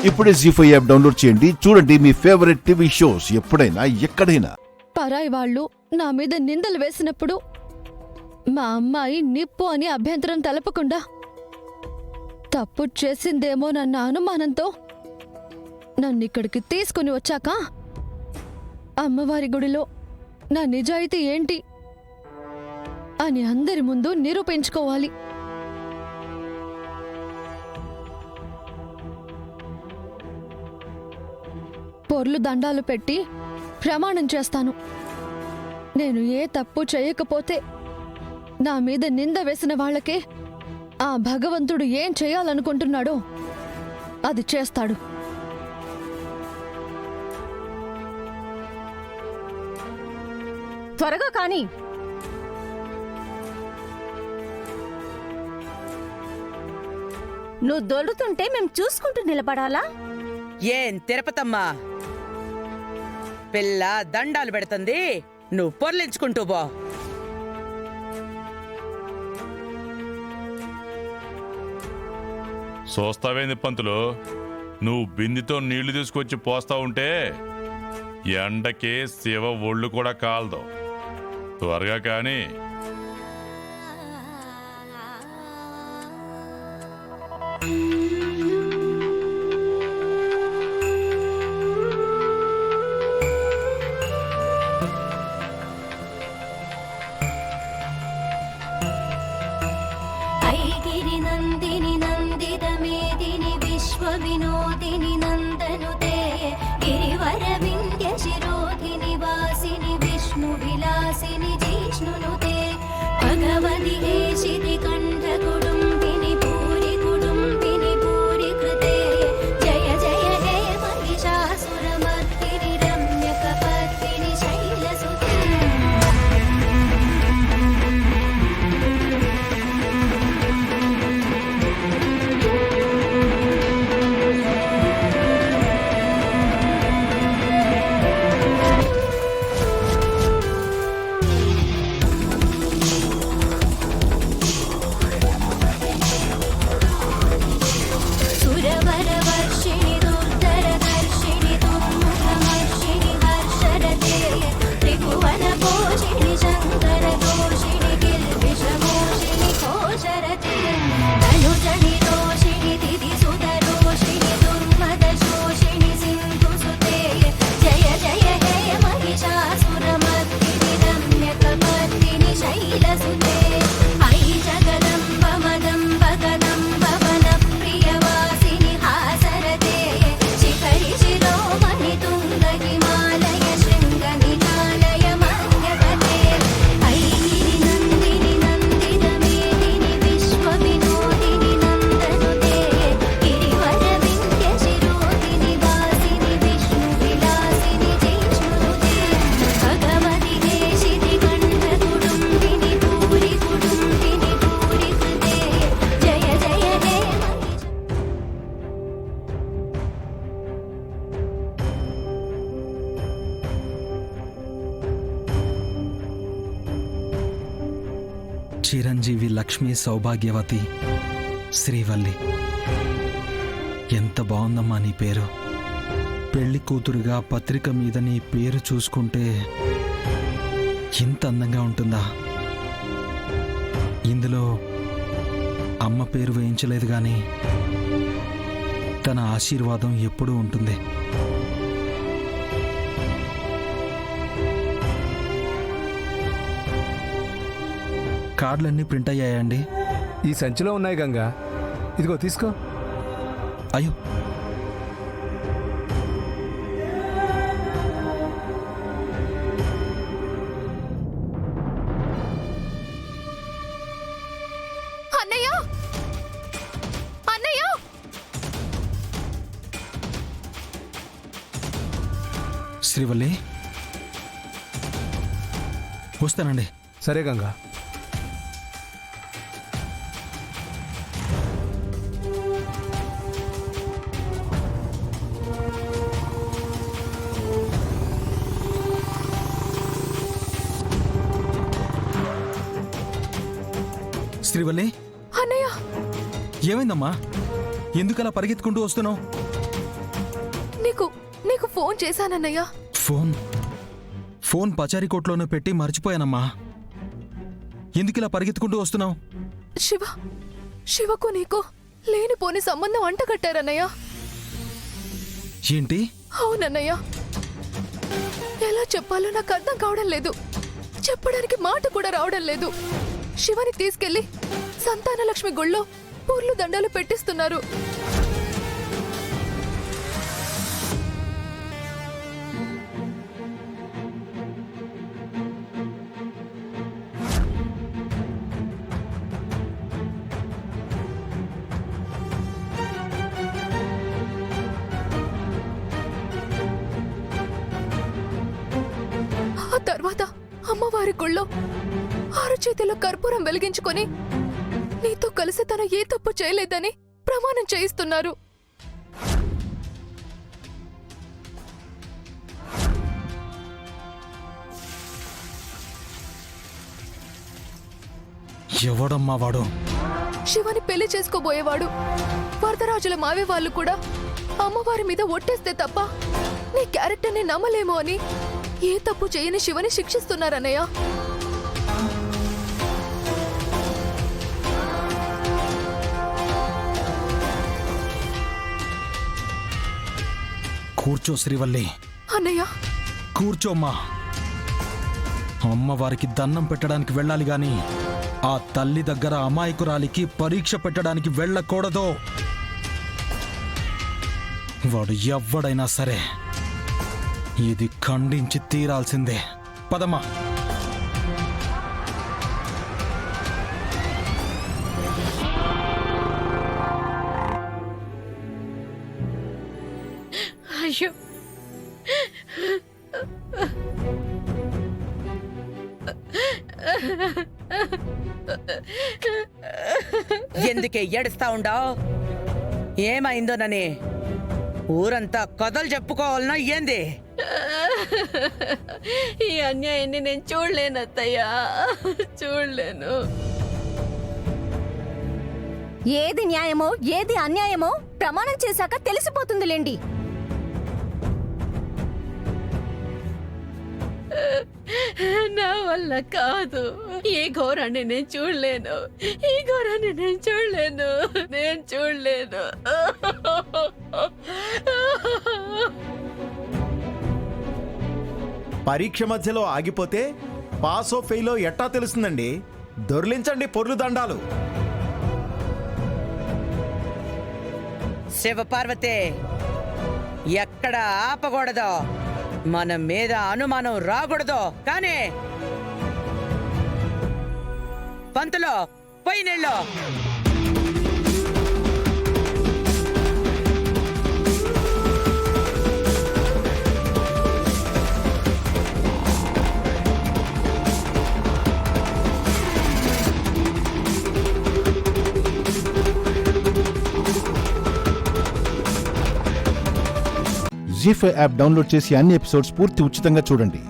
ఇప్పుడే జీ5 app download చేయండి. చూడండి మీ ఫేవరెట్ టీవీ షోస్ ఎప్పుడైనా ఎక్కడైనా. పరాయి వాళ్ళు నా మీద నిందలు వేసినప్పుడు మా అమ్మాయి నిప్పు అని అభ్యంతరం తెలపకుండా తప్పు చేసిందేమోనన్న అనుమానంతో నన్నిక్కడికి తీసుకుని వచ్చాక అమ్మవారి గుడిలో నా నిజాయితీ ఏంటి అని అందరి ముందు నిరూపించుకోవాలి. పొర్లు దండాలు పెట్టి ప్రమాణం చేస్తాను. నేను ఏ తప్పు చేయకపోతే నా మీద నింద వేసిన వాళ్లకే ఆ భగవంతుడు ఏం చేయాలనుకుంటున్నాడో అది చేస్తాడు. త్వరగా కానీ. నువ్వు దొరుకుతుంటే మేం చూసుకుంటూ నిలబడాలా? ఏం తిరుపతమ్మా, పిల్ల దండాలు పెడుతుంది, నువ్వు పొర్లించుకుంటూ పో. చూస్తావేంది పంతులు, నువ్వు బిందితో నీళ్లు తీసుకొచ్చి పోస్తా ఉంటే ఎండకి శివ ఒళ్ళు కూడా కాలదు. త్వరగా కానీ. ఐగిరి నందిని నందిత మేదిని విశ్వ వినోదిని నందనుతే గిరివర వింధ్య శిరోధిని వాసిని విష్ణు విలాసిని జిష్ణునుతే భగవతి హేషితి కంఠ కుడుంబిని పూరి కృతే జయ జయ హే మహిషాసురమర్దిని రమ్య కపర్దిని శైలసుతే. సురవరవర్షిణి దుర్ధరదర్శిని దుర్ముఖమర్షిణి హర్షరతే త్రిభువన పోషిణి శంకర దోషిణి కిల్బిషమోషిణి ఘోషరతే తనుజని దోషిణి దిది సుదరోషిణి దుర్మద శోషిణి సింధుసుతే జయ జయ హే మహిషాసురమర్దిని రమ్య కపర్దిని శైలసుతే. ఐ జగదంబ మదంబ కదంబ వన ప్రియవాసిని హాసరతే శిఖరి శిరోమణి తుంగ హిమాలయ శృంగ నిజాలయ మధ్యగతే ఐగిరి నందిని నందిత మేదిని విశ్వ వినోదిని నందనుతే గిరివర వింధ్య శిరోధిని వాసిని విష్ణు విలాసిని జిష్ణునుతే భగవతి హేషితి కంఠ కుడుంబిని పూరి కృతే జయ జయ హే చిరంజీవి లక్ష్మీ సౌభాగ్యవతి శ్రీవల్లి. ఎంత బాగుందమ్మా నీ పేరు. పెళ్లి కూతురుగా పత్రిక మీద నీ పేరు చూసుకుంటే ఇంత అందంగా ఉంటుందా? ఇందులో అమ్మ పేరు వేయించలేదు కానీ తన ఆశీర్వాదం ఎప్పుడూ ఉంటుంది. కార్డులన్నీ ప్రింట్ అయ్యాయండి? ఈ సంచిలో ఉన్నాయి గంగా, ఇదిగో తీసుకో. అయ్యో, అన్నయ్య, అన్నయ్య, శ్రీవల్లి వస్తానండి. సరే గంగా. శ్రీవల్లి, అన్నయ్య, ఏమైందమ్మా? ఎందుకలా పరిగెత్తుకుంటూ వస్తున్నావు? నీకు ఫోన్ చేశానన్నయ్య. ఫోన్ పచారీకోట్లోనే పెట్టి మర్చిపోయానమ్మా. ఎందుకిలా పరిగెత్తుకుంటూ వస్తున్నావు? శివకు నీకు లేనిపోని సంబంధం అంటగట్టారన్నయ్య. ఏంటి? అవునన్నయ్య. ఎలా చెప్పాలో నాకు అర్థం కావడం లేదు. చెప్పడానికి మాట కూడా రావడం లేదు. శివని తీసుకెళ్లి సంతానలక్ష్మి గుళ్ళో పూర్లు దండాలు పెట్టిస్తున్నారు. ఆ తర్వాత అమ్మవారి గుళ్ళో 6 చేతిలో కర్పూరం వెలిగించుకొని నీతో కలిసి తను ఏ తప్పు చేయలేదని ప్రమాణం చేయిస్తున్నారు. ఎవడమ్మా వాడు? శివని పెళ్లి చేసుకోబోయేవాడు. వరదరాజుల మావే వాళ్ళు కూడా అమ్మవారి మీద ఒట్టేస్తే తప్ప నీ క్యారెక్టర్ని నమ్మలేమో అని ఏ తప్పు చేయని శివని శిక్షిస్తున్నారన్నయ్య. కూర్చో శ్రీవల్లి. అన్నయ్య, కూర్చోమ్మా. అమ్మవారికి దండం పెట్టడానికి వెళ్ళాలి గాని ఆ తల్లి దగ్గర అమాయకురాలికి పరీక్ష పెట్టడానికి వెళ్ళకూడదు. వాడు ఎవ్వడైనా సరే ఇది ఖండించి తీరాల్సిందే. పదమ్మా. అయ్యో, ఎందుకే ఏడుస్తా ఉండావు? ఏమైందోనని ఊరంతా కథలు చెప్పుకోవాలన్నా ఏంది? ఈ అన్యాయాన్ని నేను చూడలేను అత్తయ్యా, చూడలేను. ఏది న్యాయమో ఏది అన్యాయమో ప్రమాణం చేశాక తెలిసిపోతుందిలేండి. నా వల్ల కాదు. ఈ ఘోరాన్ని నేను చూడలేను. ఈ ఘోరాన్ని నేను చూడలేను. నేను చూడలేను. పరీక్ష మధ్యలో ఆగిపోతే పాసో ఫెయిలో ఎట్టా తెలుస్తుందండి? దొర్లించండి పొర్లు దండాలు. శివపార్వతి, ఎక్కడ ఆపకూడదో, మన మీద అనుమానం రాకూడదు. కానీ పంతులో పోయి నీళ్ళు. జీ5 యాప్ డౌన్లోడ్ చేసి అన్ని ఎపిసోడ్స్ పూర్తి ఉచితంగా చూడండి.